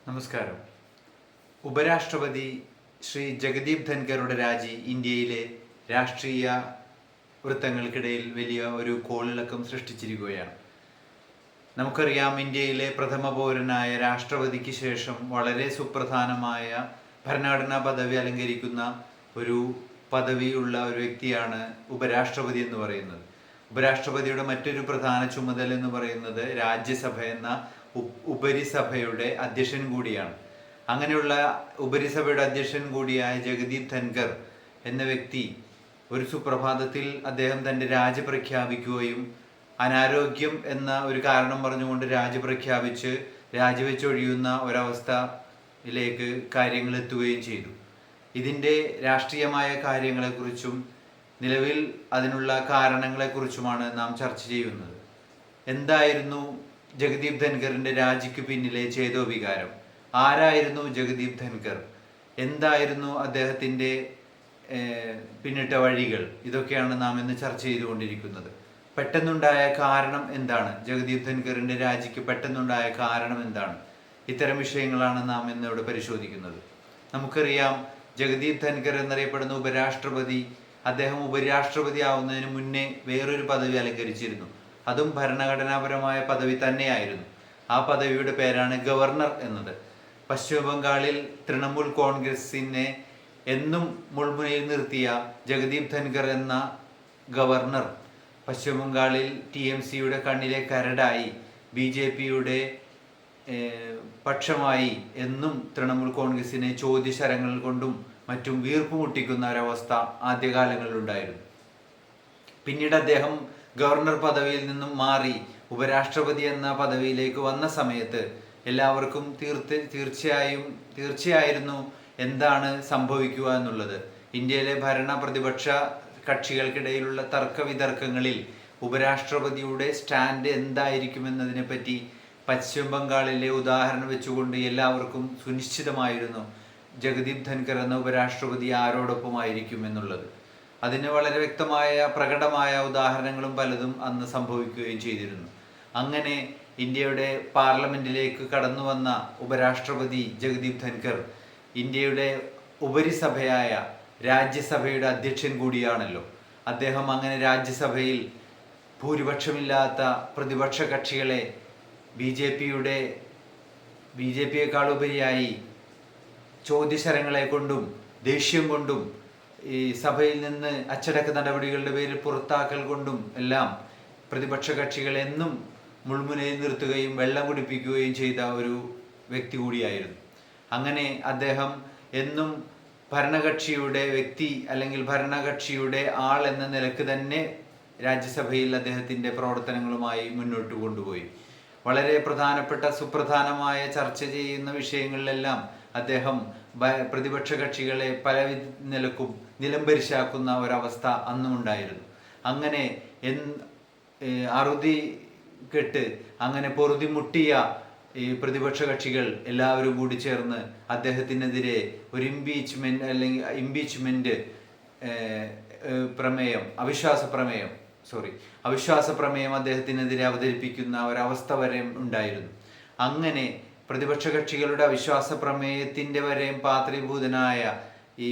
നമസ്കാരം. ഉപരാഷ്ട്രപതി ശ്രീ ജഗദീപ് ധൻഖറുടെ രാജി ഇന്ത്യയിലെ രാഷ്ട്രീയ വൃത്തങ്ങൾക്കിടയിൽ വലിയ ഒരു കോളിളക്കം സൃഷ്ടിച്ചിരിക്കുകയാണ്. നമുക്കറിയാം, ഇന്ത്യയിലെ പ്രഥമ പൗരനായ രാഷ്ട്രപതിക്ക് ശേഷം വളരെ സുപ്രധാനമായ ഭരണഘടനാ പദവി അലങ്കരിക്കുന്ന ഒരു പദവിയുള്ള ഒരു വ്യക്തിയാണ് ഉപരാഷ്ട്രപതി എന്ന് പറയുന്നത്. ഉപരാഷ്ട്രപതിയുടെ മറ്റൊരു പ്രധാന ചുമതല എന്ന് പറയുന്നത് രാജ്യസഭ എന്ന ഉപരിസഭയുടെ അധ്യക്ഷൻ കൂടിയാണ്. അങ്ങനെയുള്ള ഉപരിസഭയുടെ അധ്യക്ഷൻ കൂടിയായ ജഗദീപ് ധൻഖർ എന്ന വ്യക്തി ഒരു സുപ്രഭാതത്തിൽ അദ്ദേഹം തൻ്റെ രാജി പ്രഖ്യാപിക്കുകയും അനാരോഗ്യം എന്ന ഒരു കാരണം പറഞ്ഞുകൊണ്ട് രാജി പ്രഖ്യാപിച്ച് രാജിവെച്ചൊഴിയുന്ന ഒരവസ്ഥയിലേക്ക് കാര്യങ്ങൾ എത്തുകയും ചെയ്തു. ഇതിൻ്റെ രാഷ്ട്രീയമായ കാര്യങ്ങളെക്കുറിച്ചും നിലവിൽ അതിനുള്ള കാരണങ്ങളെക്കുറിച്ചുമാണ് നാം ചർച്ച ചെയ്യുന്നത്. എന്തായിരുന്നു ജഗദീപ് ധൻഖറിൻ്റെ രാജിക്ക് പിന്നിലെ ചേതോവികാരം? ആരായിരുന്നു ജഗദീപ് ധൻഖർ? എന്തായിരുന്നു അദ്ദേഹത്തിൻ്റെ പിന്നിട്ട വഴികൾ? ഇതൊക്കെയാണ് നാം ഇന്ന് ചർച്ച ചെയ്തുകൊണ്ടിരിക്കുന്നത്. പെട്ടെന്നുണ്ടായ കാരണം എന്താണ്? ജഗദീപ് ധൻഖറിൻ്റെ രാജിക്ക് പെട്ടെന്നുണ്ടായ കാരണം എന്താണ്? ഇത്തരം വിഷയങ്ങളാണ് നാം ഇന്നിവിടെ പരിശോധിക്കുന്നത്. നമുക്കറിയാം, ജഗദീപ് ധൻഖർ എന്നറിയപ്പെടുന്ന ഉപരാഷ്ട്രപതി അദ്ദേഹം ഉപരാഷ്ട്രപതി ആവുന്നതിന് മുന്നേ വേറൊരു പദവി അലങ്കരിച്ചിരുന്നു. അതും ഭരണഘടനാപരമായ പദവി തന്നെയായിരുന്നു. ആ പദവിയുടെ പേരാണ് ഗവർണർ എന്നത്. പശ്ചിമ ബംഗാളിൽ തൃണമൂൽ കോൺഗ്രസിനെ എന്നും മുൾമുനയിൽ നിർത്തിയ ജഗദീപ് ധൻഖർ എന്ന ഗവർണർ പശ്ചിമ ബംഗാളിൽ TMCയുടെ കണ്ണിലെ കരടായി BJPയുടെ പക്ഷമായി എന്നും തൃണമൂൽ കോൺഗ്രസിനെ ചോദ്യശരങ്ങൾ കൊണ്ടും മറ്റും വീർപ്പ് മുട്ടിക്കുന്ന ഒരവസ്ഥ ആദ്യകാലങ്ങളിലുണ്ടായിരുന്നു. പിന്നീട് അദ്ദേഹം ഗവർണർ പദവിയിൽ നിന്നും മാറി ഉപരാഷ്ട്രപതി എന്ന പദവിയിലേക്ക് വന്ന സമയത്ത് എല്ലാവർക്കും തീർച്ചയായിരുന്നു എന്താണ് സംഭവിക്കുക എന്നുള്ളത്. ഇന്ത്യയിലെ ഭരണ പ്രതിപക്ഷ കക്ഷികൾക്കിടയിലുള്ള തർക്ക വിതർക്കങ്ങളിൽ ഉപരാഷ്ട്രപതിയുടെ സ്റ്റാൻഡ് എന്തായിരിക്കുമെന്നതിനെ പറ്റി പശ്ചിമ ബംഗാളിലെ ഉദാഹരണം വെച്ചുകൊണ്ട് എല്ലാവർക്കും സുനിശ്ചിതമായിരുന്നു ജഗദീപ് ധൻഖർ എന്ന ഉപരാഷ്ട്രപതി ആരോടൊപ്പമായിരിക്കും എന്നുള്ളത്. അതിന് വളരെ വ്യക്തമായ പ്രകടമായ ഉദാഹരണങ്ങളും പലതും അന്ന് സംഭവിക്കുകയും ചെയ്തിരുന്നു. അങ്ങനെ ഇന്ത്യയുടെ പാർലമെന്റിലേക്ക് കടന്നു വന്ന ഉപരാഷ്ട്രപതി ജഗദീപ് ധൻഖർ ഇന്ത്യയുടെ ഉപരിസഭയായ രാജ്യസഭയുടെ അധ്യക്ഷൻ കൂടിയാണല്ലോ. അദ്ദേഹം അങ്ങനെ രാജ്യസഭയിൽ ഭൂരിപക്ഷമില്ലാത്ത പ്രതിപക്ഷ കക്ഷികളെ BJPയേക്കാൾ ഉപരിയായി ചോദ്യശരങ്ങളെ കൊണ്ടും ദേഷ്യം കൊണ്ടും ഈ സഭയിൽ നിന്ന് അച്ചടക്ക നടപടികളുടെ പേരിൽ പുറത്താക്കൽ കൊണ്ടും എല്ലാം പ്രതിപക്ഷ കക്ഷികൾ എന്നും മുൾമുനയിൽ നിർത്തുകയും വെള്ളം കുടിപ്പിക്കുകയും ചെയ്ത ഒരു വ്യക്തി കൂടിയായിരുന്നു. അങ്ങനെ അദ്ദേഹം എന്നും ഭരണകക്ഷിയുടെ വ്യക്തി അല്ലെങ്കിൽ ഭരണകക്ഷിയുടെ ആൾ എന്ന നിലക്ക് തന്നെ രാജ്യസഭയിൽ അദ്ദേഹത്തിൻ്റെ പ്രവർത്തനങ്ങളുമായി മുന്നോട്ട് കൊണ്ടുപോയി. വളരെ പ്രധാനപ്പെട്ട സുപ്രധാനമായ ചർച്ച ചെയ്യുന്ന വിഷയങ്ങളിലെല്ലാം അദ്ദേഹം പ്രതിപക്ഷ കക്ഷികളെ പല നിലക്കും നിലംപരിശാക്കുന്ന ഒരവസ്ഥ അന്നും ഉണ്ടായിരുന്നു. അങ്ങനെ അറുതി കെട്ട് അങ്ങനെ പൊറുതി മുട്ടിയ ഈ പ്രതിപക്ഷ കക്ഷികൾ എല്ലാവരും കൂടി ചേർന്ന് അദ്ദേഹത്തിനെതിരെ ഒരു ഇംപീച്ച്മെന്റ് അവിശ്വാസ പ്രമേയം അദ്ദേഹത്തിനെതിരെ അവതരിപ്പിക്കുന്ന ഒരവസ്ഥ വരെ ഉണ്ടായിരുന്നു. അങ്ങനെ പ്രതിപക്ഷ കക്ഷികളുടെ അവിശ്വാസ പ്രമേയത്തിൻ്റെ വരെയും പാത്രീഭൂതനായ ഈ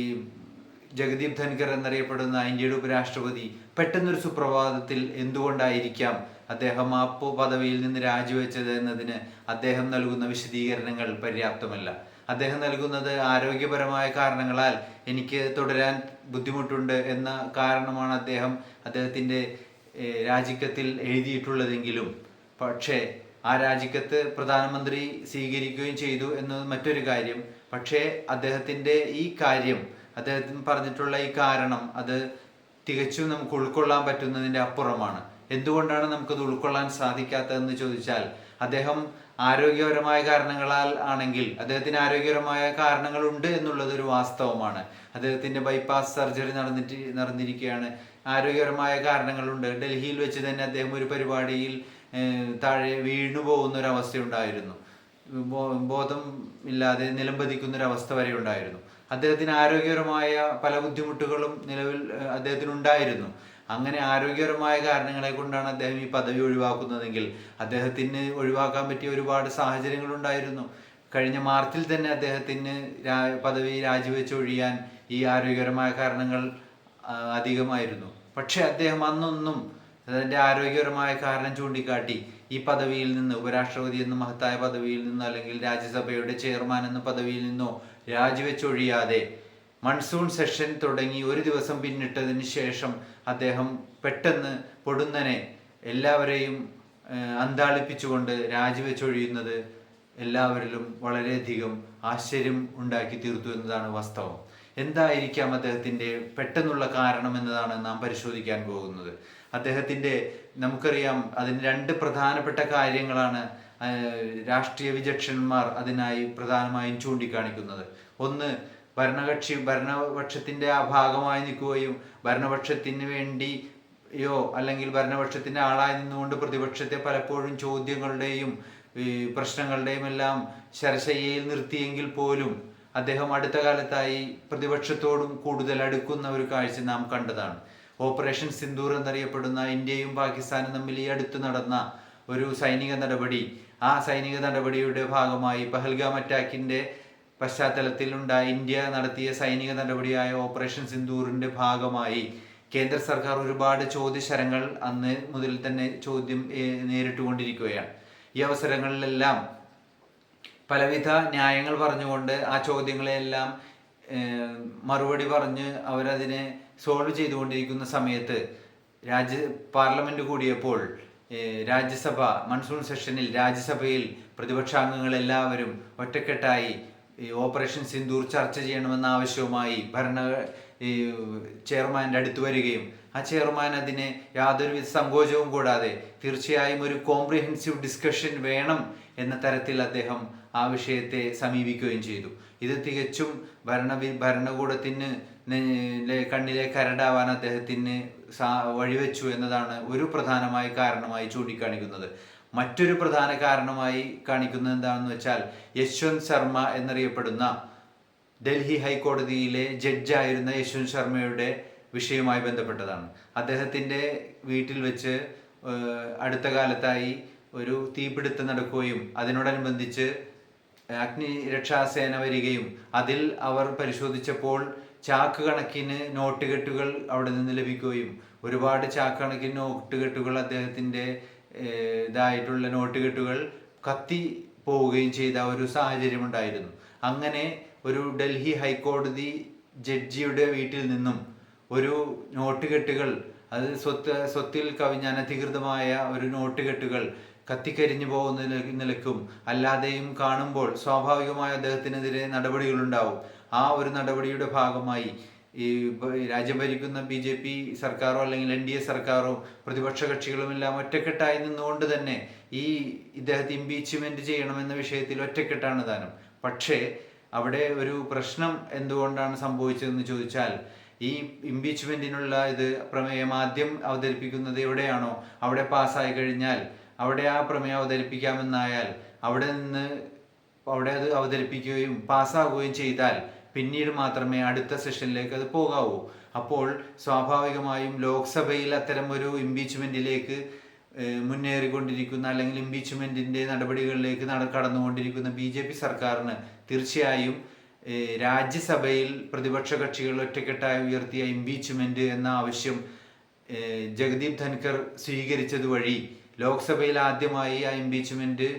ജഗദീപ് ധൻഖർ എന്നറിയപ്പെടുന്ന ഇന്ത്യയുടെ ഉപരാഷ്ട്രപതി പെട്ടെന്നൊരു സുപ്രഭാതത്തിൽ എന്തുകൊണ്ടായിരിക്കാം അദ്ദേഹം ആ പദവിയിൽ നിന്ന് രാജിവെച്ചത് എന്നതിന് അദ്ദേഹം നൽകുന്ന വിശദീകരണങ്ങൾ പര്യാപ്തമല്ല. അദ്ദേഹം നൽകുന്നത് ആരോഗ്യപരമായ കാരണങ്ങളാൽ എനിക്ക് തുടരാൻ ബുദ്ധിമുട്ടുണ്ട് എന്ന കാരണമാണ് അദ്ദേഹത്തിൻ്റെ രാജിക്കത്തിൽ എഴുതിയിട്ടുള്ളതെങ്കിലും, പക്ഷേ ആ രാജിക്കത്ത് പ്രധാനമന്ത്രി സ്വീകരിക്കുകയും ചെയ്തു എന്നത് മറ്റൊരു കാര്യം. പക്ഷേ അദ്ദേഹത്തിൻ്റെ അദ്ദേഹത്തിന് പറഞ്ഞിട്ടുള്ള ഈ കാരണം അത് തികച്ചും നമുക്ക് ഉൾക്കൊള്ളാൻ പറ്റുന്നതിൻ്റെ അപ്പുറമാണ്. എന്തുകൊണ്ടാണ് നമുക്കത് ഉൾക്കൊള്ളാൻ സാധിക്കാത്തതെന്ന് ചോദിച്ചാൽ, അദ്ദേഹം ആരോഗ്യപരമായ കാരണങ്ങളാൽ ആണെങ്കിൽ അദ്ദേഹത്തിന് ആരോഗ്യപരമായ കാരണങ്ങളുണ്ട് എന്നുള്ളതൊരു വാസ്തവമാണ്. അദ്ദേഹത്തിൻ്റെ ബൈപ്പാസ് സർജറി നടന്നിരിക്കുകയാണ്. ആരോഗ്യപരമായ കാരണങ്ങളുണ്ട്. ഡൽഹിയിൽ വെച്ച് തന്നെ അദ്ദേഹം ഒരു പരിപാടിയിൽ താഴെ വീണു പോകുന്നൊരവസ്ഥയുണ്ടായിരുന്നു. ബോധം ഇല്ലാതെ നിലംപതിക്കുന്നൊരവസ്ഥ വരെ ഉണ്ടായിരുന്നു. അദ്ദേഹത്തിന് ആരോഗ്യപരമായ പല ബുദ്ധിമുട്ടുകളും നിലവിൽ അദ്ദേഹത്തിനുണ്ടായിരുന്നു. അങ്ങനെ ആരോഗ്യപരമായ കാരണങ്ങളെ കൊണ്ടാണ് അദ്ദേഹം ഈ പദവി ഒഴിവാക്കുന്നതെങ്കിൽ അദ്ദേഹത്തിന് ഒഴിവാക്കാൻ പറ്റിയ ഒരുപാട് സാഹചര്യങ്ങളുണ്ടായിരുന്നു. കഴിഞ്ഞ മാർച്ചിൽ തന്നെ അദ്ദേഹത്തിന് പദവി രാജിവെച്ചൊഴിയാൻ ഈ ആരോഗ്യപരമായ കാരണങ്ങൾ അധികമായിരുന്നു. പക്ഷെ അദ്ദേഹം അന്നൊന്നും അതിൻ്റെ ആരോഗ്യപരമായ കാരണം ചൂണ്ടിക്കാട്ടി ഈ പദവിയിൽ നിന്ന്, ഉപരാഷ്ട്രപതി എന്ന മഹത്തായ പദവിയിൽ നിന്നോ അല്ലെങ്കിൽ രാജ്യസഭയുടെ ചെയർമാൻ എന്ന പദവിയിൽ നിന്നോ രാജിവെച്ചൊഴിയാതെ മൺസൂൺ സെഷൻ തുടങ്ങി ഒരു ദിവസം പിന്നിട്ടതിന് ശേഷം അദ്ദേഹം പെട്ടെന്ന് പൊടുന്നനെ എല്ലാവരെയും അന്താളിപ്പിച്ചുകൊണ്ട് രാജിവെച്ചൊഴിയുന്നത് എല്ലാവരിലും വളരെയധികം ആശ്ചര്യം ഉണ്ടാക്കി തീർത്തു എന്നതാണ് വാസ്തവം. എന്തായിരിക്കാം അദ്ദേഹത്തിൻ്റെ പെട്ടെന്നുള്ള കാരണം എന്നതാണ് നാം പരിശോധിക്കാൻ പോകുന്നത്. അദ്ദേഹത്തിൻ്റെ, നമുക്കറിയാം, അതിന് രണ്ട് പ്രധാനപ്പെട്ട കാര്യങ്ങളാണ് രാഷ്ട്രീയ വിചക്ഷണന്മാർ അതിനായി പ്രധാനമായും ചൂണ്ടിക്കാണിക്കുന്നത്. ഒന്ന്, ഭരണപക്ഷത്തിൻ്റെ ആ ഭാഗമായി നിൽക്കുകയും ഭരണപക്ഷത്തിന് വേണ്ടിയോ അല്ലെങ്കിൽ ഭരണപക്ഷത്തിൻ്റെ ആളായി നിന്നുകൊണ്ട് പ്രതിപക്ഷത്തെ പലപ്പോഴും ചോദ്യങ്ങളുടെയും പ്രശ്നങ്ങളുടെയും എല്ലാം ശരശയ്യയിൽ നിർത്തിയെങ്കിൽ പോലും അദ്ദേഹം അടുത്ത കാലത്തായി പ്രതിപക്ഷത്തോടും കൂടുതൽ അടുക്കുന്ന ഒരു കാഴ്ച നാം കണ്ടതാണ്. ഓപ്പറേഷൻ സിന്ദൂർ എന്നറിയപ്പെടുന്ന ഇന്ത്യയും പാകിസ്ഥാനും തമ്മിൽ ഈ അടുത്ത് നടന്ന ഒരു സൈനിക നടപടി, ആ സൈനിക നടപടിയുടെ ഭാഗമായി പഹൽഗാം അറ്റാക്കിൻ്റെ പശ്ചാത്തലത്തിലുണ്ടായ ഇന്ത്യ നടത്തിയ സൈനിക നടപടിയായ ഓപ്പറേഷൻ സിന്ദൂറിൻ്റെ ഭാഗമായി കേന്ദ്ര സർക്കാർ ഒരുപാട് ചോദ്യശരങ്ങൾ അന്ന് മുതൽ തന്നെ നേരിട്ടുകൊണ്ടിരിക്കുകയാണ്. ഈ അവസരങ്ങളിലെല്ലാം പലവിധ ന്യായങ്ങൾ പറഞ്ഞുകൊണ്ട് ആ ചോദ്യങ്ങളെല്ലാം മറുപടി പറഞ്ഞ് അവരതിനെ സോൾവ് ചെയ്തുകൊണ്ടിരിക്കുന്ന സമയത്ത് പാർലമെന്റ് കൂടിയപ്പോൾ രാജ്യസഭ മൺസൂൺ സെഷനിൽ രാജ്യസഭയിൽ പ്രതിപക്ഷാംഗങ്ങളെല്ലാവരും ഒറ്റക്കെട്ടായി ഓപ്പറേഷൻ സിന്ദൂർ ചർച്ച ചെയ്യണമെന്ന ആവശ്യവുമായി ചെയർമാൻ്റെ അടുത്ത് വരികയും ആ ചെയർമാൻ അതിനെ യാതൊരുവിധ സങ്കോചവും കൂടാതെ തീർച്ചയായും ഒരു കോംപ്രിഹെൻസീവ് ഡിസ്കഷൻ വേണം എന്ന തരത്തിൽ അദ്ദേഹം ആ വിഷയത്തെ സമീപിക്കുകയും ചെയ്തു. ഇത് തികച്ചും ഭരണകൂടത്തിന് കണ്ണിലെ കരടാവാൻ അദ്ദേഹത്തിന് വഴിവെച്ചു എന്നതാണ് ഒരു പ്രധാനമായ കാരണമായി ചൂണ്ടിക്കാണിക്കുന്നത്. മറ്റൊരു പ്രധാന കാരണമായി കാണിക്കുന്നത് എന്താണെന്ന് വെച്ചാൽ യശ്വന്ത് ശർമ്മ എന്നറിയപ്പെടുന്ന ഡൽഹി ഹൈക്കോടതിയിലെ ജഡ്ജായിരുന്ന യശ്വന്ത് ശർമ്മയുടെ വിഷയവുമായി ബന്ധപ്പെട്ടതാണ്. അദ്ദേഹത്തിൻ്റെ വീട്ടിൽ വെച്ച് അടുത്ത കാലത്തായി ഒരു തീപിടുത്തം നടക്കുകയും അതിനോടനുബന്ധിച്ച് അഗ്നിരക്ഷാസേന വരികയും അതിൽ അവർ പരിശോധിച്ചപ്പോൾ ചാക്ക് കണക്കിന് നോട്ടുകെട്ടുകൾ അവിടെ നിന്ന് ലഭിക്കുകയും ഒരുപാട് ചാക്ക് കണക്കിന് നോട്ടുകെട്ടുകൾ അദ്ദേഹത്തിൻ്റെ ഇതായിട്ടുള്ള നോട്ടുകെട്ടുകൾ കത്തി പോവുകയും ചെയ്ത ഒരു സാഹചര്യം ഉണ്ടായിരുന്നു. അങ്ങനെ ഒരു ഡൽഹി ഹൈക്കോടതി ജഡ്ജിയുടെ വീട്ടിൽ നിന്നും ഒരു നോട്ടുകെട്ടുകൾ, അത് സ്വത്തിൽ കവിഞ്ഞ അനധികൃതമായ ഒരു നോട്ടുകെട്ടുകൾ കത്തിക്കരിഞ്ഞു പോകുന്ന നിലക്കും അല്ലാതെയും കാണുമ്പോൾ സ്വാഭാവികമായ അദ്ദേഹത്തിനെതിരെ നടപടികളുണ്ടാവും. ആ ഒരു നടപടിയുടെ ഭാഗമായി ഈ രാജ്യം ഭരിക്കുന്ന BJP സർക്കാരോ അല്ലെങ്കിൽ NDA സർക്കാരോ പ്രതിപക്ഷ കക്ഷികളുമെല്ലാം ഒറ്റക്കെട്ടായി നിന്നുകൊണ്ട് തന്നെ ഇദ്ദേഹത്തെ ഇംപീച്ച്മെന്റ് ചെയ്യണമെന്ന വിഷയത്തിൽ ഒറ്റക്കെട്ടാണ് താനും. പക്ഷേ അവിടെ ഒരു പ്രശ്നം എന്തുകൊണ്ടാണ് സംഭവിച്ചതെന്ന് ചോദിച്ചാൽ, ഈ ഇംപീച്ച്മെന്റിനുള്ള പ്രമേയം ആദ്യം അവതരിപ്പിക്കുന്നത് എവിടെയാണോ അവിടെ പാസ്സായി കഴിഞ്ഞാൽ അവിടെ ആ പ്രമേയം അവതരിപ്പിക്കാമെന്നായാൽ അവിടെ അത് അവതരിപ്പിക്കുകയും പാസ്സാകുകയും ചെയ്താൽ പിന്നീട് മാത്രമേ അടുത്ത സെഷനിലേക്ക് അത് പോകാവൂ. അപ്പോൾ സ്വാഭാവികമായും ലോക്സഭയിൽ അത്തരം ഒരു ഇംപീച്ച്മെന്റിലേക്ക് മുന്നേറിക്കൊണ്ടിരിക്കുന്ന അല്ലെങ്കിൽ ഇംപീച്ച്മെന്റിന്റെ നടപടികളിലേക്ക് കടന്നുകൊണ്ടിരിക്കുന്ന BJP സർക്കാരിന് തീർച്ചയായും രാജ്യസഭയിൽ പ്രതിപക്ഷ കക്ഷികൾ ഒറ്റക്കെട്ടായി ഉയർത്തിയ ഇംപീച്ച്മെന്റ് എന്ന ആവശ്യം ജഗദീപ് ധൻകർ സ്വീകരിച്ചത് വഴി ലോക്സഭയിൽ ആദ്യമായി ആ ഇംപീച്ച്മെന്റ്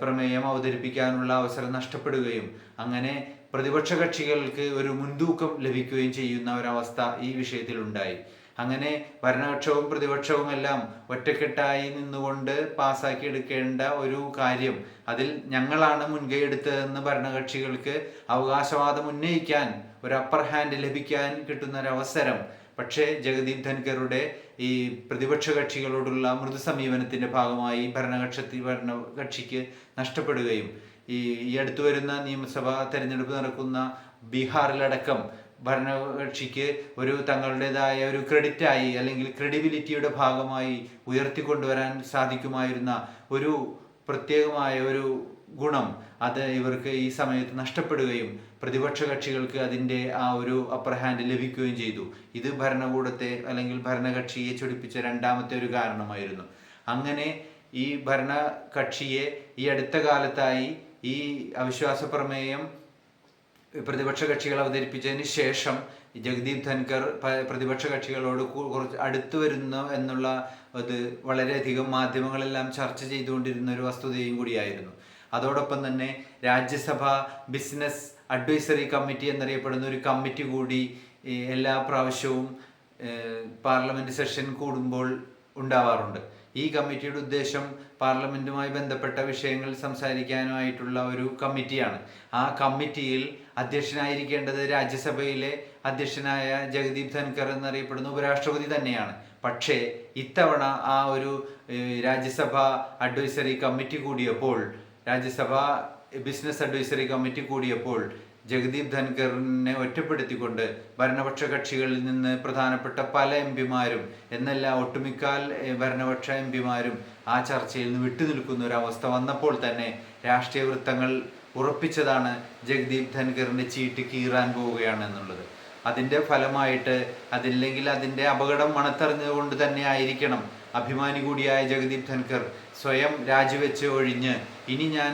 പ്രമേയം അവതരിപ്പിക്കാനുള്ള അവസരം നഷ്ടപ്പെടുകയും അങ്ങനെ പ്രതിപക്ഷ കക്ഷികൾക്ക് ഒരു മുൻതൂക്കം ലഭിക്കുകയും ചെയ്യുന്ന ഒരവസ്ഥ ഈ വിഷയത്തിൽ ഉണ്ടായി. അങ്ങനെ ഭരണപക്ഷവും പ്രതിപക്ഷവും എല്ലാം ഒറ്റക്കെട്ടായി നിന്നുകൊണ്ട് പാസ്സാക്കി എടുക്കേണ്ട ഒരു കാര്യം, അതിൽ ഞങ്ങളാണ് മുൻകൈ എടുത്തതെന്ന് ഭരണകക്ഷികൾക്ക് അവകാശവാദം ഉന്നയിക്കാൻ ഒരു അപ്പർ ഹാൻഡ് ലഭിക്കാൻ കിട്ടുന്ന ഒരവസരം പക്ഷേ ജഗദീപ് ധൻകറുടെ ഈ പ്രതിപക്ഷ കക്ഷികളോടുള്ള മൃദു സമീപനത്തിന്റെ ഭാഗമായി ഭരണകക്ഷിക്ക് നഷ്ടപ്പെടുകയും ഈ അടുത്തു വരുന്ന നിയമസഭാ തെരഞ്ഞെടുപ്പ് നടക്കുന്ന ബീഹാറിലടക്കം ഭരണകക്ഷിക്ക് ഒരു തങ്ങളുടേതായ ഒരു ക്രെഡിറ്റായി അല്ലെങ്കിൽ ക്രെഡിബിലിറ്റിയുടെ ഭാഗമായി ഉയർത്തിക്കൊണ്ടുവരാൻ സാധിക്കുമായിരുന്ന ഒരു പ്രത്യേകമായ ഒരു ഗുണം അത് ഇവർക്ക് ഈ സമയത്ത് നഷ്ടപ്പെടുകയും പ്രതിപക്ഷ കക്ഷികൾക്ക് അതിൻ്റെ ആ ഒരു അപ്പർ ഹാൻഡ് ലഭിക്കുകയും ചെയ്തു. ഇത് ഭരണകൂടത്തെ അല്ലെങ്കിൽ ഭരണകക്ഷിയെ ചൊടിപ്പിച്ച രണ്ടാമത്തെ ഒരു കാരണമായിരുന്നു. അങ്ങനെ ഈ ഭരണകക്ഷിയെ ഈ അടുത്ത കാലത്തായി ഈ അവിശ്വാസ പ്രമേയം പ്രതിപക്ഷ കക്ഷികൾ അവതരിപ്പിച്ചതിന് ശേഷം ജഗദീപ് ധൻഖർ പ്രതിപക്ഷ കക്ഷികളോട് കുറച്ച് അടുത്തു വരുന്നു എന്നുള്ള അത് വളരെയധികം മാധ്യമങ്ങളെല്ലാം ചർച്ച ചെയ്തുകൊണ്ടിരുന്ന ഒരു വസ്തുതയും കൂടിയായിരുന്നു. അതോടൊപ്പം തന്നെ രാജ്യസഭ ബിസിനസ് അഡ്വൈസറി കമ്മിറ്റി എന്നറിയപ്പെടുന്ന ഒരു കമ്മിറ്റി കൂടി എല്ലാ പ്രാവശ്യവും പാർലമെന്റ് സെഷൻ കൂടുമ്പോൾ ഉണ്ടാവാറുണ്ട്. ഈ കമ്മിറ്റിയുടെ ഉദ്ദേശം പാർലമെന്റുമായി ബന്ധപ്പെട്ട വിഷയങ്ങൾ സംസാരിക്കാനുമായിട്ടുള്ള ഒരു കമ്മിറ്റിയാണ്. ആ കമ്മിറ്റിയിൽ അധ്യക്ഷനായിരിക്കേണ്ടത് രാജ്യസഭയിലെ അധ്യക്ഷനായ ജഗദീപ് ധൻഖർ എന്നറിയപ്പെടുന്ന ഉപരാഷ്ട്രപതി തന്നെയാണ്. പക്ഷേ ഇത്തവണ ആ ഒരു രാജ്യസഭ അഡ്വൈസറി കമ്മിറ്റി കൂടിയപ്പോൾ, രാജ്യസഭ ബിസിനസ് അഡ്വൈസറി കമ്മിറ്റി കൂടിയപ്പോൾ ജഗദീപ് ധൻഖറിനെ ഒറ്റപ്പെടുത്തിക്കൊണ്ട് ഭരണപക്ഷ കക്ഷികളിൽ നിന്ന് പ്രധാനപ്പെട്ട പല എംപിമാരും എന്നല്ല ഒട്ടുമിക്കാൽ ഭരണപക്ഷ എംപിമാരും ആ ചർച്ചയിൽ നിന്ന് വിട്ടുനിൽക്കുന്ന ഒരു അവസ്ഥ വന്നപ്പോൾ തന്നെ രാഷ്ട്രീയ വൃത്തങ്ങൾ ഉറപ്പിച്ചതാണ് ജഗദീപ് ധൻഖറിന്റെ ചീട്ട് കീറാൻ പോവുകയാണ് എന്നുള്ളത്. അതിൻ്റെ ഫലമായിട്ട് അതില്ലെങ്കിൽ അതിൻ്റെ അപകടം മണത്തറിഞ്ഞുകൊണ്ട് തന്നെ ആയിരിക്കണം അഭിമാനി കൂടിയായ ജഗദീപ് ധൻഖർ സ്വയം രാജിവെച്ച് ഒഴിഞ്ഞ് ഇനി ഞാൻ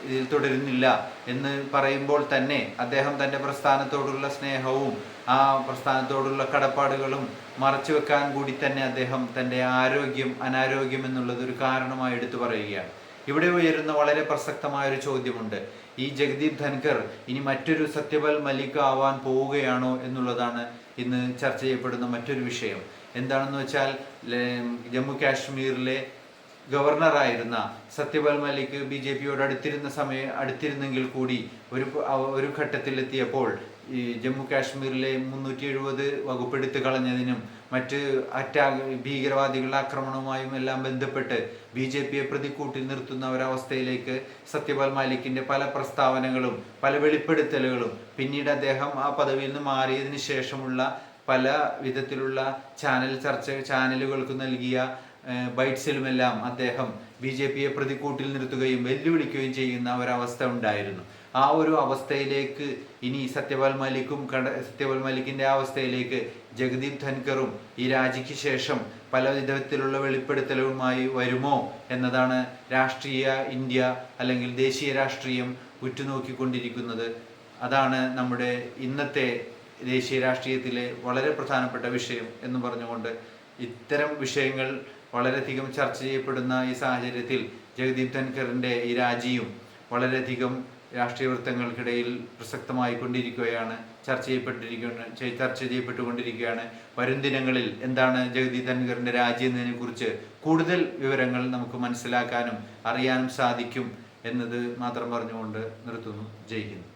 ഇതിൽ തുടരുന്നില്ല എന്ന് പറയുമ്പോൾ തന്നെ അദ്ദേഹം തൻ്റെ പ്രസ്ഥാനത്തോടുള്ള സ്നേഹവും ആ പ്രസ്ഥാനത്തോടുള്ള കടപ്പാടുകളും മറച്ചു വെക്കാൻ കൂടി തന്നെ അദ്ദേഹം തൻ്റെ അനാരോഗ്യം എന്നുള്ളത് ഒരു കാരണമായി എടുത്തു പറയുകയാണ്. ഇവിടെ ഉയരുന്ന വളരെ പ്രസക്തമായൊരു ചോദ്യമുണ്ട്. ഈ ജഗദീപ് ധൻഖർ ഇനി മറ്റൊരു സത്യപാൽ മലിക് ആവാൻ പോവുകയാണോ എന്നുള്ളതാണ് ഇന്ന് ചർച്ച ചെയ്യപ്പെടുന്ന മറ്റൊരു വിഷയം. എന്താണെന്ന് വെച്ചാൽ ജമ്മു കാശ്മീരിലെ ഗവർണറായിരുന്ന സത്യപാൽ മലിക് BJPയോട് അടുത്തിരുന്നെങ്കിൽ കൂടി ഒരു ഘട്ടത്തിലെത്തിയപ്പോൾ ഈ ജമ്മു കാശ്മീരിലെ 370 വകുപ്പെടുത്ത് കളഞ്ഞതിനും മറ്റ് ഭീകരവാദികളുടെ ആക്രമണവുമായും എല്ലാം ബന്ധപ്പെട്ട് BJPയെ പ്രതിക്കൂട്ടിൽ നിർത്തുന്ന ഒരവസ്ഥയിലേക്ക് സത്യപാൽ മാലിക്കിന്റെ പല പ്രസ്താവനകളും പല വെളിപ്പെടുത്തലുകളും പിന്നീട് അദ്ദേഹം ആ പദവിയിൽ നിന്ന് മാറിയതിനു ശേഷമുള്ള പല വിധത്തിലുള്ള ചാനലുകൾക്ക് നൽകിയ ബൈറ്റ്സിലുമെല്ലാം അദ്ദേഹം BJPയെ പ്രതിക്കൂട്ടിൽ നിർത്തുകയും വെല്ലുവിളിക്കുകയും ചെയ്യുന്ന ഒരവസ്ഥ ഉണ്ടായിരുന്നു. ആ ഒരു അവസ്ഥയിലേക്ക് ഇനി സത്യപാൽ മലിക്കിന്റെ അവസ്ഥയിലേക്ക് ജഗദീപ് ധൻഖറും ഈ രാജിക്ക് ശേഷം പല വിധത്തിലുള്ള വെളിപ്പെടുത്തലുകളുമായി വരുമോ എന്നതാണ് രാഷ്ട്രീയ ഇന്ത്യ അല്ലെങ്കിൽ ദേശീയ രാഷ്ട്രീയം ഉറ്റുനോക്കിക്കൊണ്ടിരിക്കുന്നത്. അതാണ് നമ്മുടെ ഇന്നത്തെ ദേശീയ രാഷ്ട്രീയത്തിലെ വളരെ പ്രധാനപ്പെട്ട വിഷയം എന്ന് പറഞ്ഞുകൊണ്ട് ഇത്തരം വിഷയങ്ങൾ വളരെയധികം ചർച്ച ചെയ്യപ്പെടുന്ന ഈ സാഹചര്യത്തിൽ ജഗദീപ് ധൻഖറിന്റെ ഈ രാജിയും വളരെയധികം രാഷ്ട്രീയ വൃത്തങ്ങൾക്കിടയിൽ പ്രസക്തമായി കൊണ്ടിരിക്കുകയാണ്, ചർച്ച ചെയ്യപ്പെട്ടുകൊണ്ടിരിക്കുകയാണ്. വരും ദിനങ്ങളിൽ എന്താണ് ജഗദീപ് ധൻഖറിന്റെ രാജി എന്നതിനെ കുറിച്ച് കൂടുതൽ വിവരങ്ങൾ നമുക്ക് മനസ്സിലാക്കാനും അറിയാനും സാധിക്കും എന്നത് മാത്രം പറഞ്ഞുകൊണ്ട് നിർത്തുന്നു. ജയ് ഹിന്ദ്.